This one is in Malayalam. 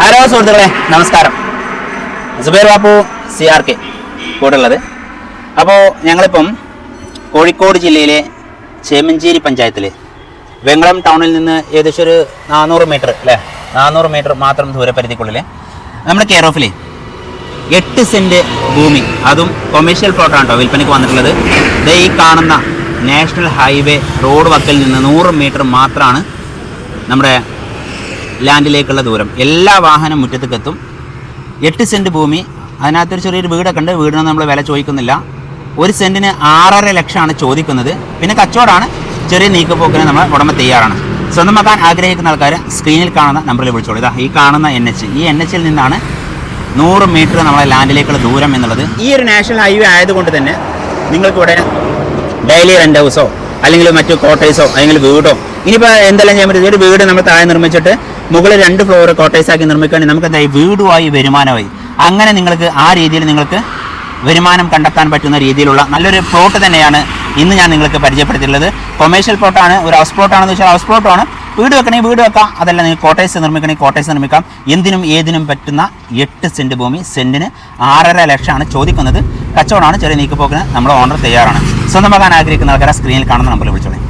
ഹലോ സുഹൃത്തുക്കളെ, നമസ്കാരം. സുബൈർ ബാപ്പു CRK കൂടെയുള്ളത്. അപ്പോൾ ഞങ്ങളിപ്പം കോഴിക്കോട് ജില്ലയിലെ ചേമഞ്ചേരി പഞ്ചായത്തിൽ വെങ്ങളം ടൗണിൽ നിന്ന് ഏകദേശം ഒരു 400 മീറ്റർ അല്ലേ, 400 മീറ്റർ മാത്രം ദൂരപരിധിക്കുള്ളിൽ നമ്മുടെ കെയർ ഓഫിൽ 8 സെൻറ്റ് ഭൂമി, അതും കൊമേഴ്ഷ്യൽ പ്ലോട്ടാണ് കേട്ടോ വിൽപ്പനയ്ക്ക് വന്നിട്ടുള്ളത്. ഇത് ഈ കാണുന്ന നാഷണൽ ഹൈവേ റോഡ് വക്കിൽ നിന്ന് 100 മീറ്റർ മാത്രമാണ് നമ്മുടെ ലാൻഡിലേക്കുള്ള ദൂരം. എല്ലാ വാഹനം മുറ്റത്തേക്ക് എത്തും. 8 സെൻറ്റ് ഭൂമി, അതിനകത്തൊരു ചെറിയൊരു വീടൊക്കെ ഉണ്ട്. വീടിനൊന്നും നമ്മൾ വില ചോദിക്കുന്നില്ല. 1 സെൻറ്റിന് 6.5 ലക്ഷമാണ് ചോദിക്കുന്നത്. പിന്നെ കച്ചവടമാണ്, ചെറിയ നീക്കുപോക്കിന് നമ്മൾ ഉടമ തയ്യാറാണ്. സ്വന്തമാക്കാൻ ആഗ്രഹിക്കുന്ന ആൾക്കാർ സ്ക്രീനിൽ കാണുന്ന നമ്പറിൽ വിളിച്ചോളൂ. ഇതാ ഈ കാണുന്ന NH, ഈ NH ൽ നിന്നാണ് 100 മീറ്റർ നമ്മളെ ലാൻഡിലേക്കുള്ള ദൂരം എന്നുള്ളത്. ഈ ഒരു നാഷണൽ ഹൈവേ ആയതുകൊണ്ട് തന്നെ നിങ്ങൾക്കിവിടെ ഡെയിലി റെൻ്റ് ഹൗസോ അല്ലെങ്കിൽ മറ്റു കോട്ടേഴ്സോ അല്ലെങ്കിൽ വീടോ, ഇനിയിപ്പോൾ എന്തെല്ലാം ചെയ്യാൻ പറ്റും, ഒരു വീട് നമ്മൾ താഴെ നിർമ്മിച്ചിട്ട് മുകളിൽ 2 ഫ്ലോർ കോട്ടേഴ്സാക്കി നിർമ്മിക്കുകയാണെങ്കിൽ നമുക്ക് എന്തായി വീടുമായി വരുമാനമായി. അങ്ങനെ നിങ്ങൾക്ക് ആ രീതിയിൽ നിങ്ങൾക്ക് വരുമാനം കണ്ടെത്താൻ പറ്റുന്ന രീതിയിലുള്ള നല്ലൊരു പ്ലോട്ട് തന്നെയാണ് ഇന്ന് ഞാൻ നിങ്ങൾക്ക് പരിചയപ്പെടുത്തിയിട്ടുള്ളത്. കൊമേഴ്ഷ്യൽ പ്ലോട്ടാണ്, ഒരു ഹൗസ് പ്ലോട്ടാണെന്ന് വെച്ചാൽ ഹൗസ് പ്ലോട്ടാണ്. വീട് വെക്കണമെങ്കിൽ വീട് വെക്കാം, അതല്ല നിങ്ങൾ കോട്ടേഴ്സ് നിർമ്മിക്കണമെങ്കിൽ കോട്ടേഴ്സ് നിർമ്മിക്കാം. എന്തിനും ഏതിനും പറ്റുന്ന 8 സെൻറ്റ് ഭൂമി, സെൻറ്റിന് 6.5 ലക്ഷമാണ് ചോദിക്കുന്നത്. കച്ചവടമാണ്, ചെറിയ നീക്കുപോക്കിന് നമ്മുടെ ഓണർ തയ്യാറാണ്. സ്വന്തമാക്കാൻ ആഗ്രഹിക്കുന്ന ആൾക്കാരെ സ്ക്രീനിൽ കാണുന്ന നമ്പറിൽ വിളിച്ചോളൂ.